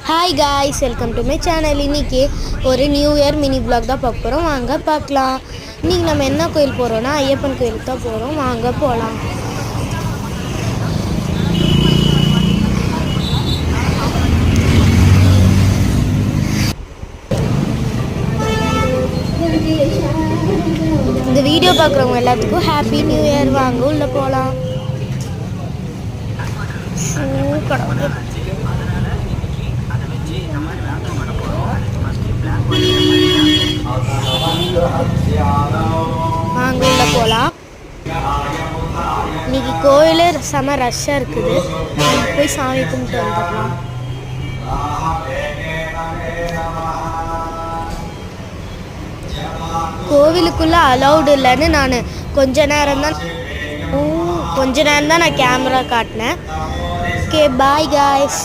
Hi guys, welcome to my channel. இன்றைக்கி ஒரு new year mini vlog தான் பார்க்க போகிறோம். வாங்க பார்க்கலாம். இன்றைக்கி நம்ம என்ன கோயில் போகிறோன்னா ஐயப்பன் கோயிலுக்கு தான் போகிறோம். வாங்க போகலாம். இந்த வீடியோ பார்க்குறவங்க எல்லாத்துக்கும் ஹாப்பி நியூ இயர். வாங்க உள்ளே போகலாம். வாங்க உள்ள போகலாம். இன்னைக்கு கோயிலே செம ரஷ்ஷாக இருக்குது. போய் சாமி கும்பிட்டு வந்துடலாம். கோவிலுக்குள்ளே அலௌடு இல்லைன்னு நான் கொஞ்ச நேரம் தான் நான் கேமரா காட்டினேன். Okay, bye guys.